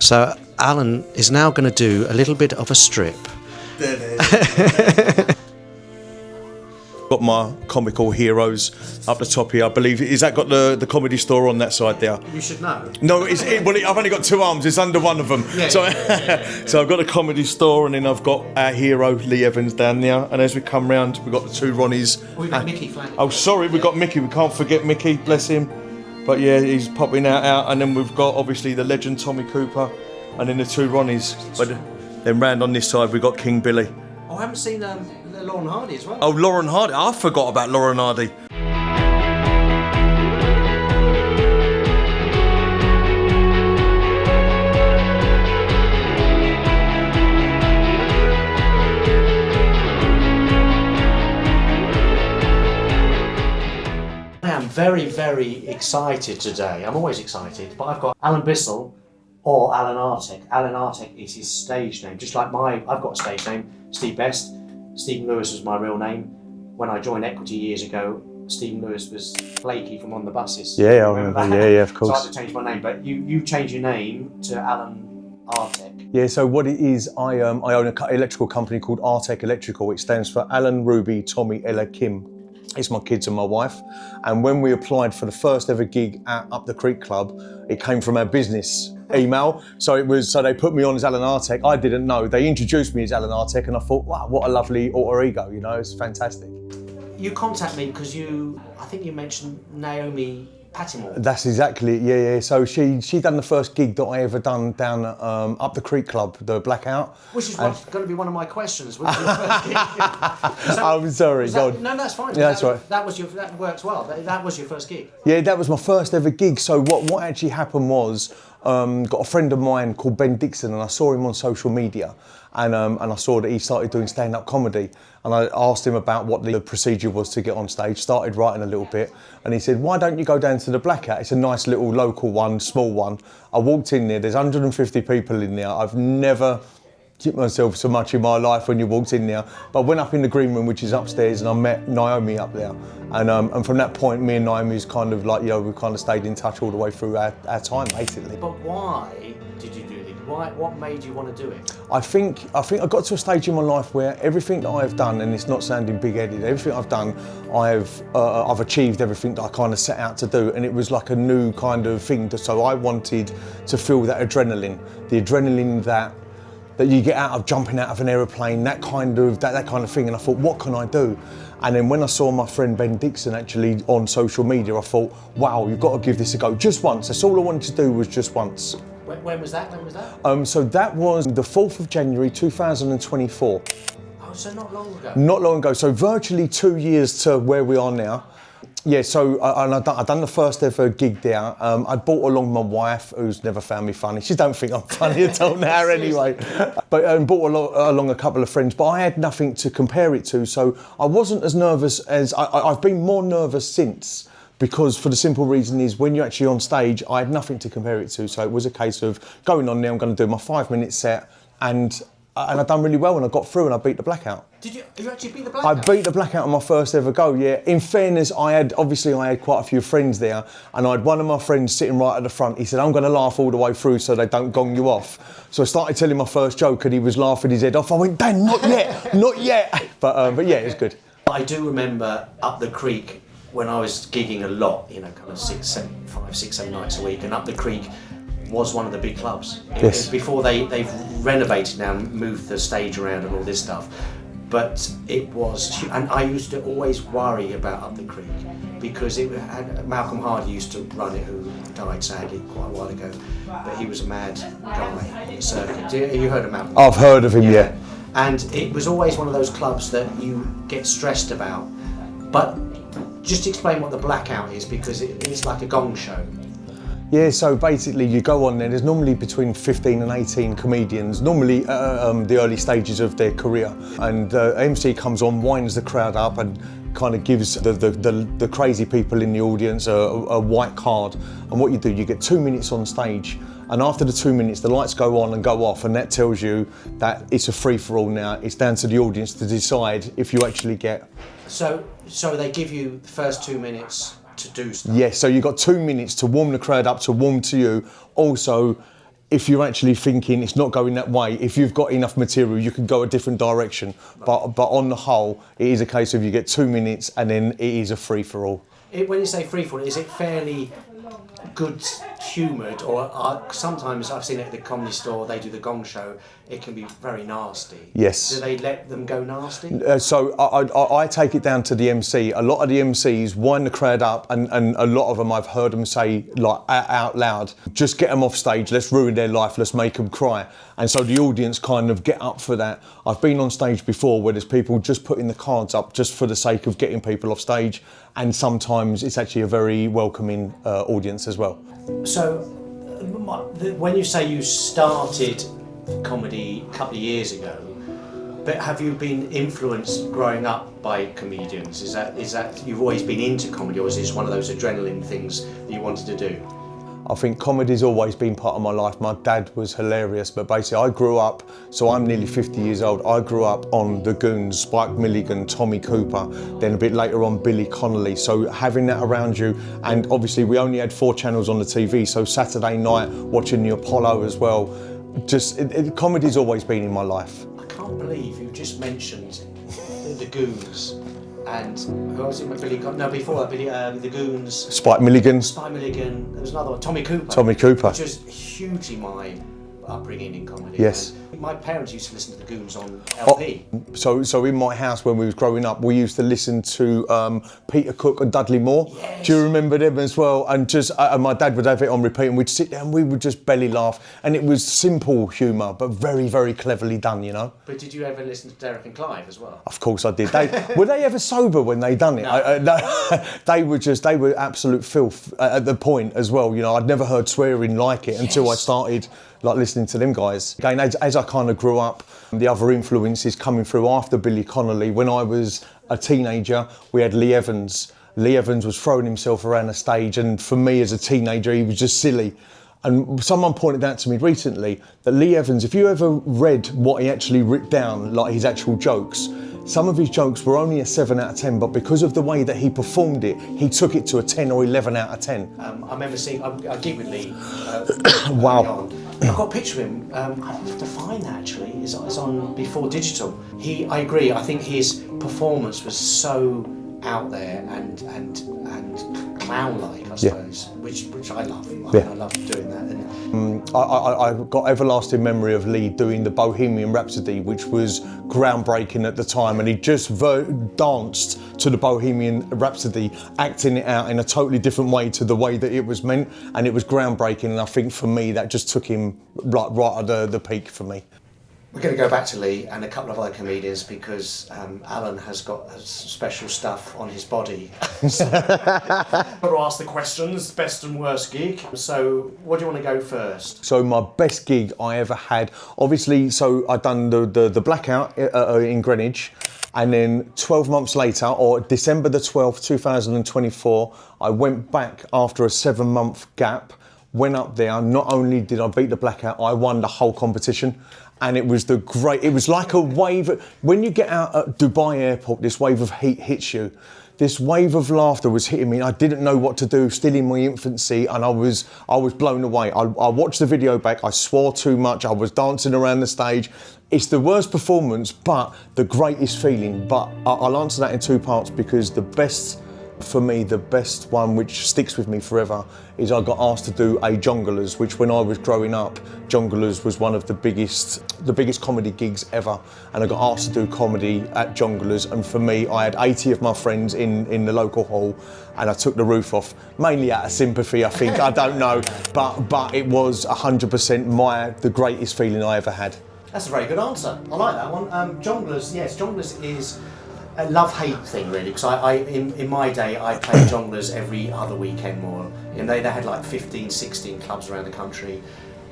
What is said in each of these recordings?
So Alan is now going to do a little bit of a strip. Got my comical heroes up the top here. I believe, is that got the comedy store on that side there? You should know. No, I've only got two arms. It's under one of them. Yeah, so, yeah. So I've got a comedy store, and then I've got our hero Lee Evans down there. And as we come round, we've got the Two Ronnies. We've got Mick Flanagan. Oh, sorry, we've got Mickey. We can't forget Mickey. Bless him. But yeah, he's popping out. And then we've got obviously the legend Tommy Cooper, and then the Two Ronnies. But then round on this side, we've got King Billy. Oh, I haven't seen Laurel and Hardy as well. Oh, Laurel and Hardy. I forgot about Laurel and Hardy. I am very, very excited today. I'm always excited, but I've got Alan Bissell or Alan Artek. Alan Artek is his stage name, just like I've got a stage name, Steve Best. Stephen Lewis was my real name. When I joined Equity years ago, Stephen Lewis was Flaky from On the Buses. Yeah, I remember. Yeah, of course. So I had to change my name, but you changed your name to Alan Artek. Yeah, so what it is, I own an electrical company called Artech Electrical. It stands for Alan, Ruby, Tommy, Ella, Kim. It's my kids and my wife. And when we applied for the first ever gig at Up the Creek Club, it came from our business email. So they put me on as Alan Artek. I didn't know. They introduced me as Alan Artek, and I thought, wow, what a lovely alter ego, you know, it's fantastic. You contact me because I think you mentioned Naomi Pattimore. That's exactly it, yeah. So she done the first gig that I ever done down at Up the Creek Club, the Blackout. Which is going to be one of my questions. Which was your first gig? I'm sorry, God. No, that's fine. Yeah, that's right. That works well. That was your first gig. Yeah, that was my first ever gig. So what actually happened was, got a friend of mine called Ben Dixon, and I saw him on social media, and I saw that he started doing stand-up comedy, and I asked him about what the procedure was to get on stage, started writing a little bit, and he said, why don't you go down to the Blackout? It's a nice little local one, small one. I walked in there, there's 150 people in there. I've never kicked myself so much in my life when you walked in there. But I went up in the green room, which is upstairs, and I met Naomi up there. And from that point, me and Naomi's kind of like, you know, we've kind of stayed in touch all the way through our time, basically. But why did you do it? What made you want to do it? I think I got to a stage in my life where everything that I've done, and it's not sounding big-headed, everything I've done, I've achieved everything that I kind of set out to do, and it was like a new kind of thing. So I wanted to feel that adrenaline, the adrenaline that you get out of jumping out of an aeroplane, that kind of thing. And I thought, what can I do? And then when I saw my friend Ben Dixon actually on social media, I thought, wow, you've got to give this a go. Just once. That's all I wanted to do, was just once. When was that? So that was the 4th of January 2024. Oh, so not long ago. Not long ago. So virtually 2 years to where we are now. Yeah, so I'd done the first ever gig there. I'd brought along my wife, who's never found me funny. She don't think I'm funny at all now anyway. But brought along a couple of friends, but I had nothing to compare it to, so I wasn't as nervous as... I've been more nervous since, because for the simple reason is when you're actually on stage, I had nothing to compare it to, so it was a case of going on there, I'm going to do my 5-minute set, and I've done really well, and I got through and I beat the Blackout. Did you actually beat the Blackout? I beat the Blackout on my first ever go, yeah. In fairness, I had quite a few friends there, and I had one of my friends sitting right at the front. He said, I'm going to laugh all the way through so they don't gong you off. So I started telling my first joke, and he was laughing his head off. I went, Dan, not yet, not yet. But yeah, it was good. I do remember Up the Creek when I was gigging a lot, you know, kind of 5, 6, 7 nights a week, and Up the Creek was one of the big clubs. It was before they've renovated now and moved the stage around and all this stuff. But it was, and I used to always worry about Up the Creek because Malcolm Hardy used to run it, who died sadly quite a while ago, but he was a mad guy on the circuit. Have you heard of Malcolm? I've heard of him, yeah. And it was always one of those clubs that you get stressed about. But just explain what the Blackout is, because it's like a gong show. Yeah, so basically you go on there, there's normally between 15 and 18 comedians, normally the early stages of their career. And MC comes on, winds the crowd up and kind of gives the crazy people in the audience a white card. And what you do, you get 2 minutes on stage. And after the 2 minutes, the lights go on and go off, and that tells you that it's a free-for-all now. It's down to the audience to decide if you actually get... So they give you the first 2 minutes to do stuff? Yes, so you've got 2 minutes to warm the crowd up, to warm to you. Also, if you're actually thinking it's not going that way, if you've got enough material, you can go a different direction. But on the whole, it is a case of you get 2 minutes and then it is a free-for-all. When you say free-for-all, is it fairly good humoured, or sometimes I've seen it at the Comedy Store, they do the Gong Show, it can be very nasty. Yes. Do they let them go nasty? So I take it down to the MC. A lot of the MCs wind the crowd up, and a lot of them I've heard them say like out loud, just get them off stage, let's ruin their life, let's make them cry. And so the audience kind of get up for that. I've been on stage before where there's people just putting the cards up just for the sake of getting people off stage, and sometimes it's actually a very welcoming audience as well. So when you say you started comedy a couple of years ago, but have you been influenced growing up by comedians? Is that you've always been into comedy, or is this one of those adrenaline things that you wanted to do? I think comedy's always been part of my life. My dad was hilarious, but basically I grew up, so I'm nearly 50 years old, I grew up on the Goons, Spike Milligan, Tommy Cooper, then a bit later on Billy Connolly. So having that around you, and obviously we only had 4 channels on the TV, so Saturday night watching the Apollo as well. Comedy's always been in my life. I can't believe you just mentioned the Goons. And who was it? Billy? No, before that, the Goons. Spike Milligan. Spike Milligan. There was another one, Tommy Cooper. Tommy Cooper. Which was hugely my upbringing in comedy. Yes. And my parents used to listen to the Goons on LP. So in my house when we was growing up, we used to listen to Peter Cook and Dudley Moore. Yes. Do you remember them as well? And just and my dad would have it on repeat, and we'd sit there and we would just belly laugh. And it was simple humour, but very, very cleverly done, you know. But did you ever listen to Derek and Clive as well? Of course I did. Were they ever sober when they done it? No. No. They were absolute filth at the point as well. You know, I'd never heard swearing like it until I started like listening to them guys. Again, as I kind of grew up, the other influences coming through after Billy Connolly. When I was a teenager, we had Lee Evans. Lee Evans was throwing himself around the stage, and for me as a teenager, he was just silly. And someone pointed out to me recently that Lee Evans, if you ever read what he actually wrote down, like his actual jokes, some of his jokes were only a 7 out of 10, but because of the way that he performed it, he took it to a 10 or 11 out of 10. I remember seeing, I gig with Lee. Wow. I've got a picture of him. I have to find that actually. It's on before digital. I agree. I think his performance was so out there and clown-like, I suppose, which I love. I love doing that. And I've got everlasting memory of Lee doing the Bohemian Rhapsody, which was groundbreaking at the time, and he just danced to the Bohemian Rhapsody, acting it out in a totally different way to the way that it was meant, and it was groundbreaking. And I think for me, that just took him right at the peak for me. We're going to go back to Lee and a couple of other comedians because Alan has got special stuff on his body. Got to ask the questions, best and worst gig. So, what do you want to go first? So my best gig I ever had, obviously, so I'd done the Blackout in Greenwich, and then 12 months later, or December the 12th, 2024, I went back after a 7-month gap, went up there. Not only did I beat the Blackout, I won the whole competition. And it was it was like a wave. When you get out at Dubai airport, this wave of heat hits you. This wave of laughter was hitting me. I didn't know what to do, still in my infancy, and I was blown away. I watched the video back, I swore too much, I was dancing around the stage. It's the worst performance, but the greatest feeling. But I'll answer that in 2 parts, because the best, for me, the best one which sticks with me forever is I got asked to do a Jongleurs, which when I was growing up, Jongleurs was one of the biggest comedy gigs ever. And I got asked to do comedy at Jongleurs, and for me, I had 80 of my friends in the local hall, and I took the roof off, mainly out of sympathy, I think, I don't know, but it was 100% the greatest feeling I ever had. That's a very good answer. I like that one. Jongleurs, yes, Jongleurs is a love-hate thing, really, because in my day I played Jongleurs every other weekend more. And they had like 15, 16 clubs around the country.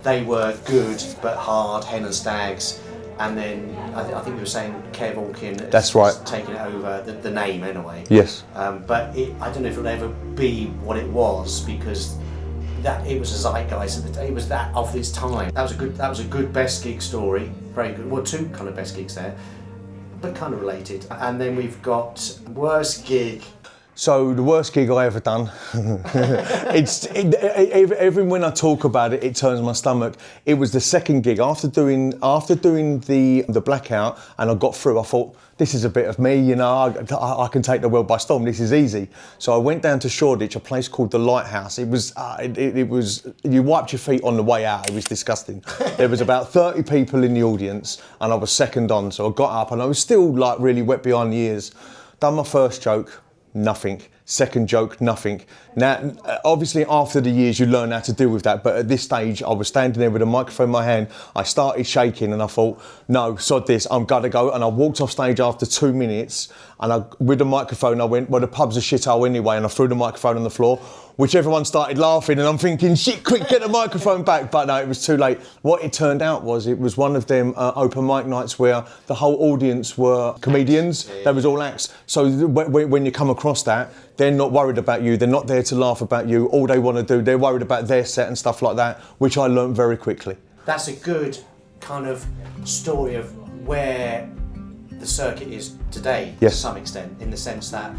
They were good but hard, hen and stags. And then I think we were saying Kev Alkin has taken it over, the name anyway. Yes. But I don't know if it'll ever be what it was, because it was a zeitgeist. It was that of its time. That was a good best gig story. Very good. Well, 2 kind of best gigs there, but kind of related. And then we've got worst gig. So the worst gig I ever done. Even when I talk about it, it turns my stomach. It was the second gig after doing the Blackout, and I got through. I thought, this is a bit of me, you know. I can take the world by storm. This is easy. So I went down to Shoreditch, a place called the Lighthouse. It was you wiped your feet on the way out. It was disgusting. There was about 30 people in the audience, and I was second on. So I got up, and I was still like really wet behind the ears. Done my first joke. Nothing. Second joke, nothing. Now, obviously, after the years, you learn how to deal with that. But at this stage, I was standing there with a microphone in my hand. I started shaking, and I thought, no, sod this, I'm gonna go. And I walked off stage after 2 minutes, and with the microphone, I went, well, the pub's a shithole anyway, and I threw the microphone on the floor, which everyone started laughing, and I'm thinking, shit, quick, get the microphone back. But no, it was too late. What it turned out was, it was one of them open mic nights where the whole audience were comedians. They was all acts. So when you come across that, they're not worried about you. They're not there to laugh about you. All they want to do, they're worried about their set and stuff like that, which I learned very quickly. That's a good kind of story of where the circuit is today, yes, to some extent, in the sense that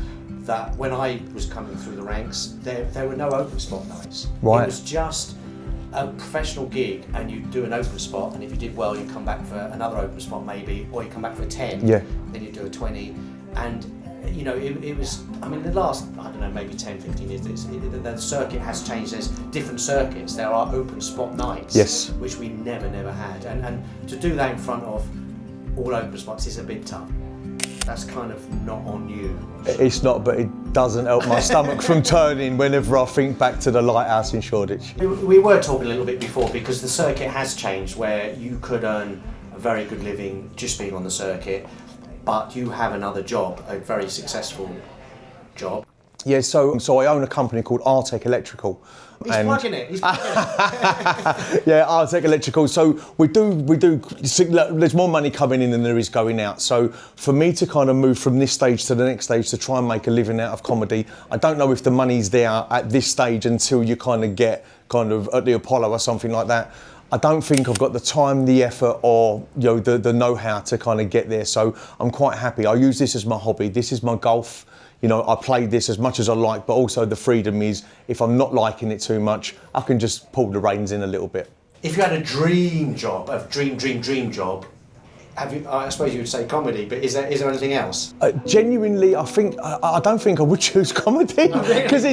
when I was coming through the ranks, there were no open spot nights. Right. It was just a professional gig, and you do an open spot, and if you did well, you come back for another open spot maybe, or you come back for a 10, yeah, then you do a 20, and you know, it was, I mean, the last, I don't know, maybe 10, 15 years, the circuit has changed. There's different circuits. There are open spot nights, yes, which we never had. And to do that in front of all open spots is a bit tough. That's kind of not on you. It's not, but it doesn't help my stomach from turning whenever I think back to the Lighthouse in Shoreditch. We were talking a little bit before, because the circuit has changed, where you could earn a very good living just being on the circuit, but you have another job, a very successful job. Yeah, so I own a company called Artech Electrical. He's plugging it. Yeah, Artech Electrical. So we do. There's more money coming in than there is going out. So for me to kind of move from this stage to the next stage to try and make a living out of comedy, I don't know if the money's there at this stage until you kind of get at the Apollo or something like that. I don't think I've got the time, the effort, or the know-how to kind of get there. So I'm quite happy. I use this as my hobby. This is my golf. I play this as much as I like, but also the freedom is, if I'm not liking it too much, I can just pull the reins in a little bit. If you had a dream job, a dream job, I suppose you would say comedy, but is there anything else? Genuinely, I don't think I would choose comedy, because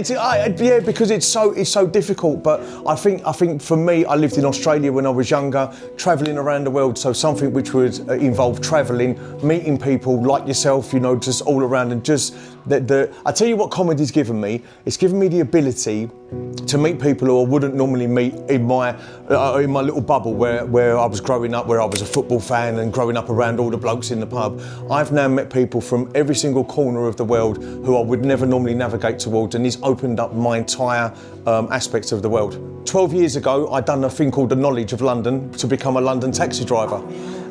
because it's so difficult. But I think for me, I lived in Australia when I was younger, travelling around the world. So something which would involve travelling, meeting people like yourself, just all around, and just I tell you what comedy's given me. It's given me the ability to meet people who I wouldn't normally meet in my little bubble where I was growing up, where I was a football fan and growing up around all the blokes in the pub. I've now met people from every single corner of the world who I would never normally navigate towards, and it's opened up my entire aspects of the world. 12 years ago, I'd done a thing called the Knowledge of London to become a London taxi driver.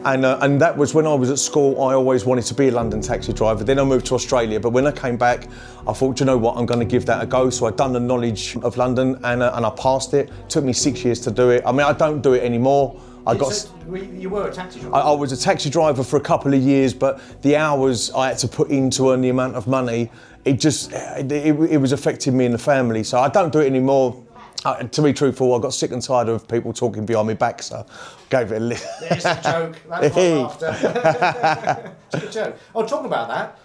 And that was when I was at school. I always wanted to be a London taxi driver. Then I moved to Australia, but when I came back, I thought, you know what, I'm going to give that a go. So I'd done the Knowledge of London, and I passed it. It took me 6 years to do it. I mean, I don't do it anymore. You were a taxi driver? I was a taxi driver for a couple of years, but the hours I had to put in to earn the amount of money, it was affecting me and the family. So I don't do it anymore. To be truthful, I got sick and tired of people talking behind my back, so gave it a lift. There's a joke. That's what I'm after. It's a good joke. Oh, talking about that,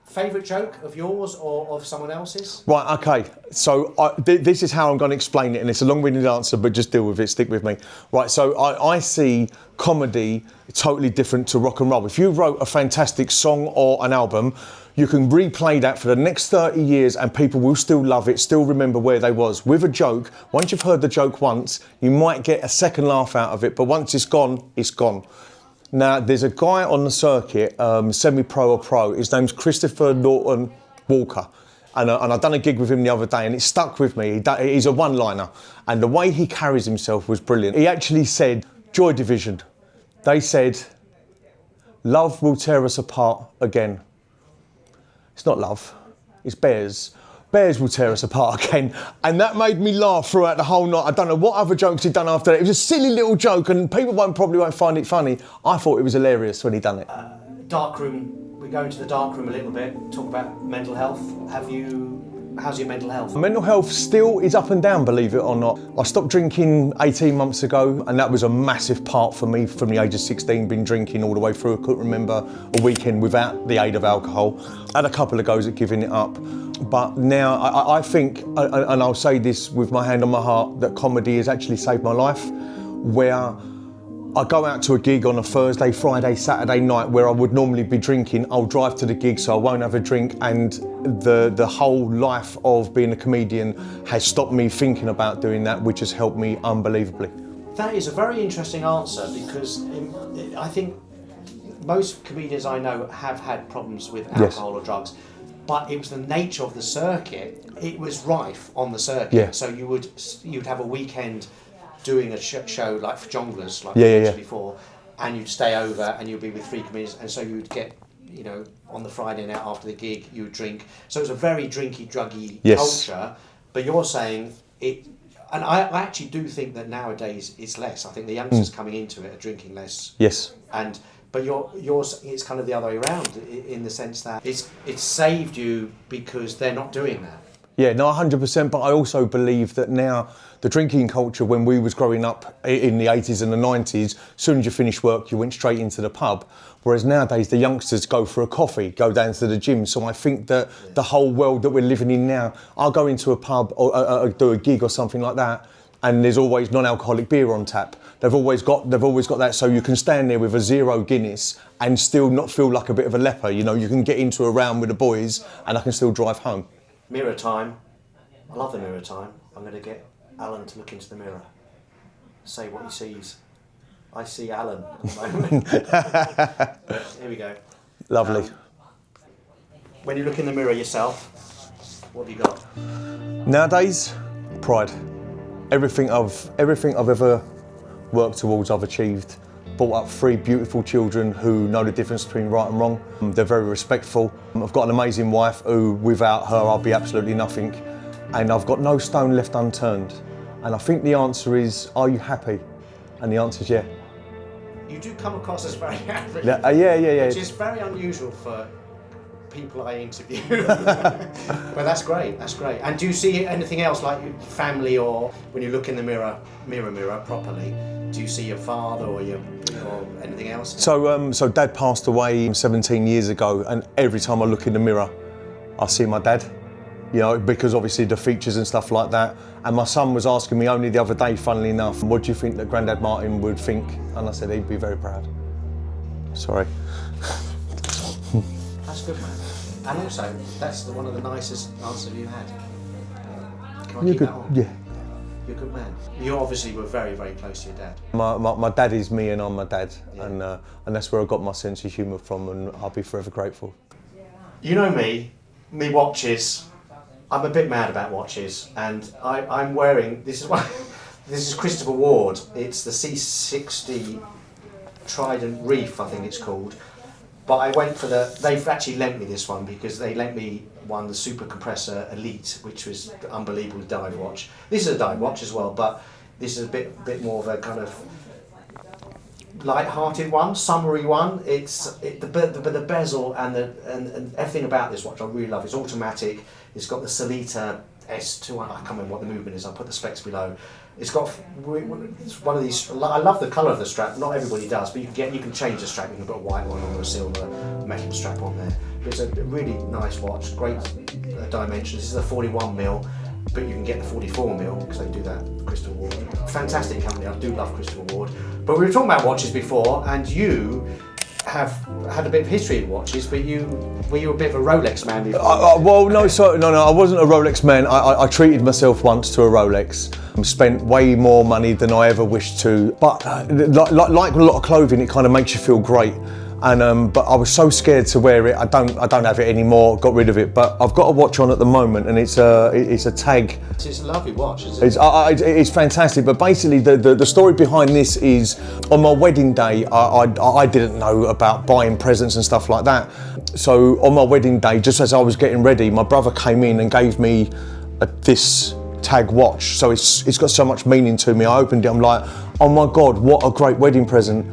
favourite joke of yours or of someone else's? Right, okay. So this is how I'm going to explain it, and it's a long-winded answer, but just deal with it, stick with me. Right, so I see comedy totally different to rock and roll. If you wrote a fantastic song or an album, you can replay that for the next 30 years and people will still love it, still remember where they was. With a joke, once you've heard the joke once, you might get a second laugh out of it, but once it's gone, it's gone. Now, there's a guy on the circuit, semi-pro or pro, his name's Christopher Norton Walker. And I've done a gig with him the other day, and it stuck with me. He's a one-liner, and the way he carries himself was brilliant. He actually said, Joy Division, they said, love will tear us apart again. It's not love, it's bears. Bears will tear us apart again. And that made me laugh throughout the whole night. I don't know what other jokes he'd done after that. It was a silly little joke, and people probably won't find it funny. I thought it was hilarious when he'd done it. Darkroom we go into the dark room a little bit, talk about mental health. How's your mental health? Mental health still is up and down, believe it or not. I stopped drinking 18 months ago, and that was a massive part for me from the age of 16, been drinking all the way through. I couldn't remember a weekend without the aid of alcohol. I had a couple of goes at giving it up, but now I think, and I'll say this with my hand on my heart, that comedy has actually saved my life, where I go out to a gig on a Thursday, Friday, Saturday night where I would normally be drinking. I'll drive to the gig so I won't have a drink, and the whole life of being a comedian has stopped me thinking about doing that, which has helped me unbelievably. That is a very interesting answer, because I think most comedians I know have had problems with alcohol or drugs, but it was the nature of the circuit. It was rife on the circuit. Yeah. So you'd have a weekend doing a show like for jonglers, like before, and you'd stay over and you'd be with 3 comedians, and so you'd get, you know, on the Friday night after the gig, you would drink. So it was a very drinky, druggy culture. But you're saying it, and I actually do think that nowadays it's less. I think the youngsters coming into it are drinking less. Yes. But yours, it's kind of the other way around, in the sense that it's saved you because they're not doing that. Yeah, no, 100%, but I also believe that now the drinking culture, when we was growing up in the 80s and the 90s, as soon as you finished work, you went straight into the pub. Whereas nowadays, the youngsters go for a coffee, go down to the gym. So I think that the whole world that we're living in now, I'll go into a pub or do a gig or something like that, and there's always non-alcoholic beer on tap. They've always got that, so you can stand there with a 0 Guinness and still not feel like a bit of a leper. You know, you can get into a round with the boys and I can still drive home. Mirror time. I love the mirror time. I'm going to get Alan to look into the mirror. Say what he sees. I see Alan at the moment. But here we go. Lovely. When you look in the mirror yourself, what have you got? Nowadays, pride. Everything I've ever worked towards, I've achieved. Brought up 3 beautiful children who know the difference between right and wrong. They're very respectful. I've got an amazing wife who, without her, I'll be absolutely nothing. And I've got no stone left unturned. And I think the answer is, are you happy? And the answer is yeah. You do come across as very happy. Yeah. Which is very unusual for people I interview. But that's great. And do you see anything else, like your family, or when you look in the mirror properly, do you see your father or anything else? So Dad passed away 17 years ago, and every time I look in the mirror, I see my dad. You know, because obviously the features and stuff like that. And my son was asking me only the other day, funnily enough, what do you think that Grandad Martin would think? And I said he'd be very proud. Sorry. That's good, man. And also, that's one of the nicest answers you've had. Can I keep that on? Yeah. You're a good man. You obviously were very, very close to your dad. My dad is me and I'm my dad. Yeah. And that's where I got my sense of humour from, and I'll be forever grateful. You know me watches. I'm a bit mad about watches, and I'm wearing, this is Christopher Ward. It's the C60 Trident Reef, I think it's called. But I went for they've actually lent me this one, because they lent me the Super Compressor Elite, which was unbelievable dive watch. This is a dive watch as well, but this is a bit more of a kind of light-hearted one, summery one. The bezel and everything about this watch I really love. It's automatic. It's got the Solita S2. I can't remember what the movement is. I'll put the specs below. It's got one of these. I love the colour of the strap. Not everybody does, but you can change the strap. You can put a white one or a silver metal strap on there. But it's a really nice watch. Great dimensions. This is a 41mm. But you can get the 44mm because they do that. Christopher Ward, fantastic company. I do love Christopher Ward. But we were talking about watches before, and you have had a bit of history in watches. But were you a bit of a Rolex man before? No. I wasn't a Rolex man. I treated myself once to a Rolex. Spent way more money than I ever wished to. But like a lot of clothing, it kind of makes you feel great. And but I was so scared to wear it. I don't have it anymore. Got rid of it. But I've got a watch on at the moment, and it's a tag. It's a lovely watch, isn't it? It's fantastic. But basically, the story behind this is, on my wedding day, I didn't know about buying presents and stuff like that. So on my wedding day, just as I was getting ready, my brother came in and gave me this tag watch. So it's got so much meaning to me. I opened it. I'm like, oh my God, what a great wedding present.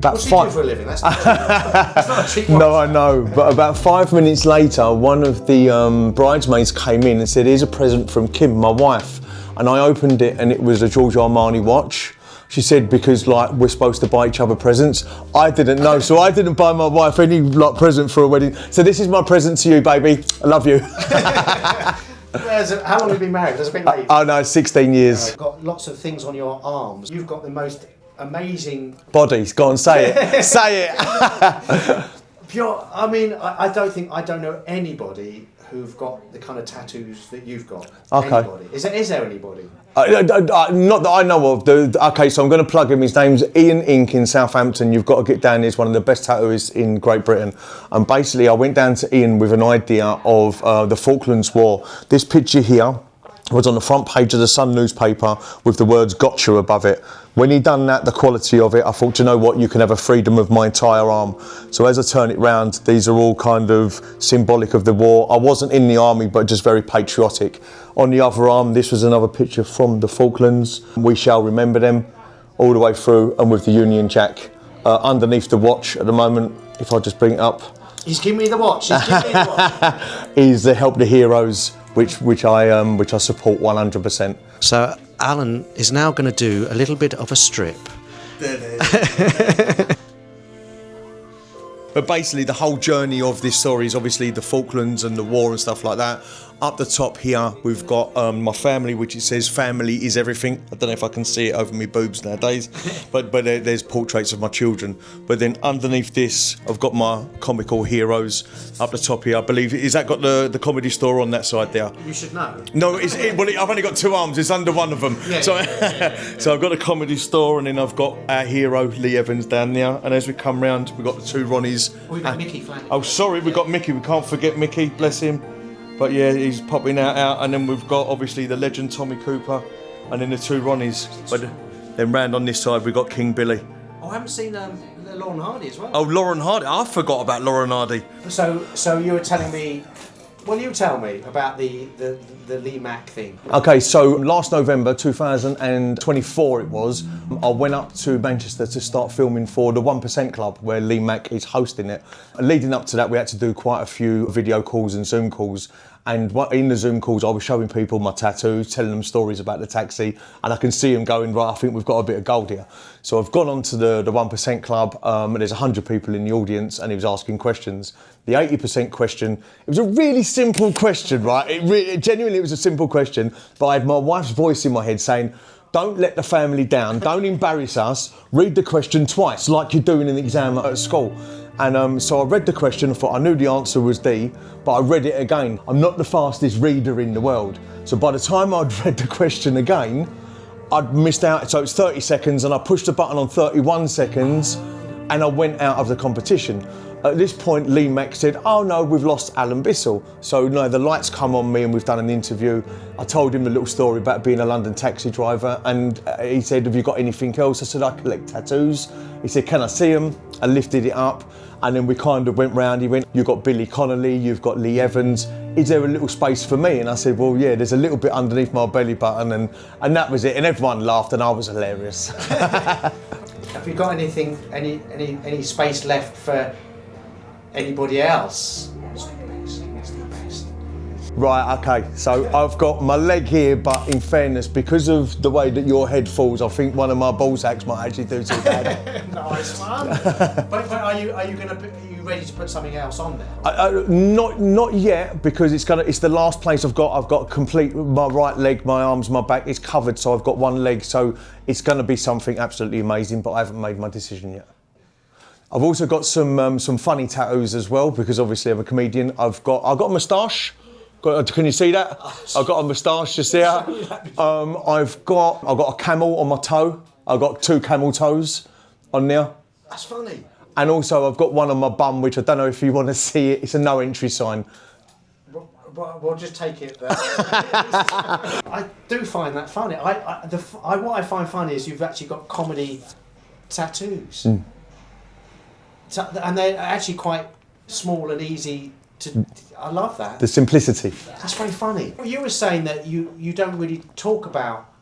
What's he do for a living? That's not a cheap one. No, I know. But about 5 minutes later, one of the bridesmaids came in and said, "Here's a present from Kim, my wife." And I opened it, and it was a Giorgio Armani watch. She said, because like we're supposed to buy each other presents. I didn't know, so I didn't buy my wife any like present for a wedding. So this is my present to you, baby. I love you. How long have you been married? Has it been late? Oh no, 16 years. You've got lots of things on your arms. You've got the most amazing Bodies. Go on, say it. Say it. pure. I mean, I don't know anybody who've got the kind of tattoos that you've got. Okay. Anybody? Is there anybody? Not that I know of. Okay, so I'm going to plug him. His name's Ian Ink in Southampton. You've got to get down. He's one of the best tattooists in Great Britain. And basically, I went down to Ian with an idea of the Falklands War. This picture here was on the front page of the Sun newspaper with the words "Gotcha" above it. When he done that, the quality of it, I thought, you know what, you can have a freedom of my entire arm. So as I turn it round, these are all kind of symbolic of the war. I wasn't in the army, but just very patriotic. On the other arm, this was another picture from the Falklands. We shall remember them all the way through, and with the Union Jack. Underneath the watch at the moment, if I just bring it up. He's giving me the watch. Is the Help the Heroes, which I support 100%. So Alan is now going to do a little bit of a strip. But basically the whole journey of this story is obviously the Falklands and the war and stuff like that. Up the top here we've got my family, which it says family is everything. I don't know if I can see it over my boobs nowadays, but there's portraits of my children. But then underneath this I've got my comical heroes. Up the top here, I believe, is that got the comedy store on that side there? You should know. No, I've only got two arms, it's under one of them. Yeah. So I've got a comedy store, and then I've got our hero Lee Evans down there, and as we come round we've got the Two Ronnies. We've got Mick Flanagan. Oh, sorry, we've got Mickey. We can't forget Mickey, bless him. But yeah, he's popping out. And then we've got, obviously, the legend Tommy Cooper, and then the Two Ronnies. But then round on this side, we've got King Billy. Oh, I haven't seen Laurel and Hardy as well. Oh, Laurel and Hardy. I forgot about Laurel and Hardy. So you were telling me... Well, you tell me about the Lee Mack thing. Okay, so last November 2024 it was, I went up to Manchester to start filming for the 1% Club, where Lee Mack is hosting it. And leading up to that, we had to do quite a few video calls and Zoom calls. And in the Zoom calls, I was showing people my tattoos, telling them stories about the taxi, and I can see them going, right, I think we've got a bit of gold here. So I've gone on to the 1% Club, and there's 100 people in the audience, and he was asking questions. The 80% question, it was a really simple question, right? Genuinely, it was a simple question, but I had my wife's voice in my head saying, don't let the family down, don't embarrass us, read the question twice, like you're doing in the exam at school. And so I read the question, I thought I knew the answer was D, but I read it again. I'm not the fastest reader in the world. So by the time I'd read the question again, I'd missed out. So it's 30 seconds, and I pushed the button on 31 seconds, and I went out of the competition. At this point, Lee Mack said, oh no, we've lost Alan Bissell. So no, the lights come on me and we've done an interview. I told him a little story about being a London taxi driver, and he said, have you got anything else? I said, I collect tattoos. He said, can I see them? I lifted it up, and then we kind of went round. He went, you've got Billy Connolly, you've got Lee Evans. Is there a little space for me? And I said, well, yeah, there's a little bit underneath my belly button, and that was it. And everyone laughed, and I was hilarious. Have you got anything, any space left for anybody else? Right, okay, so I've got my leg here, but in fairness, because of the way that your head falls, I think one of my ball sacks might actually do too bad. Nice one. But are you ready to put something else on there? Not yet, because it's the last place I've got. I've got complete my right leg, my arms, my back is covered, so I've got one leg. So it's going to be something absolutely amazing, but I haven't made my decision yet. I've also got some funny tattoos as well, because obviously I'm a comedian. I've got a moustache. Can you see that? I've got a moustache just there. I've got a camel on my toe. I've got 2 camel toes on there. That's funny. And also I've got one on my bum, which I don't know if you want to see it. It's a no entry sign. We'll just take it there. I do find that funny. What I find funny is you've actually got comedy tattoos. Mm. And they're actually quite small and easy to... I love that. The simplicity. That's very funny. You were saying that you don't really talk about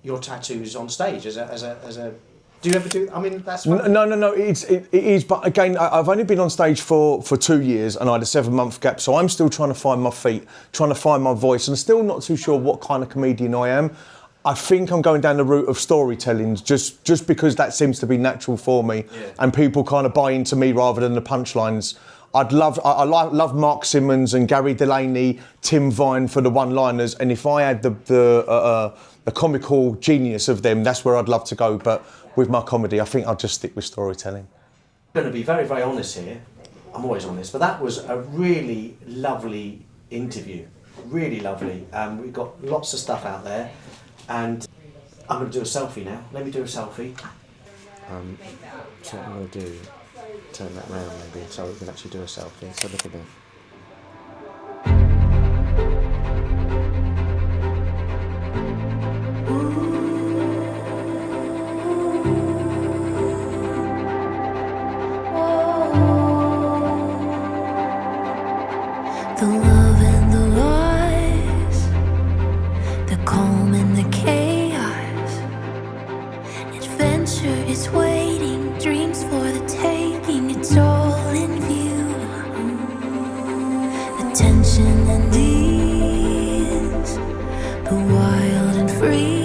your tattoos on stage as a Do you ever do? I mean, that's No. It is, but again, I've only been on stage for 2 years, and I had a 7-month gap, so I'm still trying to find my feet, trying to find my voice, and still not too sure what kind of comedian I am. I think I'm going down the route of storytelling, just because that seems to be natural for me, and people kind of buy into me rather than the punchlines. I love Mark Simmons and Gary Delaney, Tim Vine for the one-liners, and if I had the comical genius of them, that's where I'd love to go. But with my comedy, I think I'll just stick with storytelling. I'm going to be very, very honest here. I'm always honest, but that was a really lovely interview. Really lovely. We've got lots of stuff out there, and I'm going to do a selfie now. Let me do a selfie. So what I'm going to do, turn that round maybe, so we can actually do a selfie. So look at that. The love and the lies, the calm and the chaos. Adventure is waiting, dreams for the taking, it's all in view. The tension and ease, the wild and free.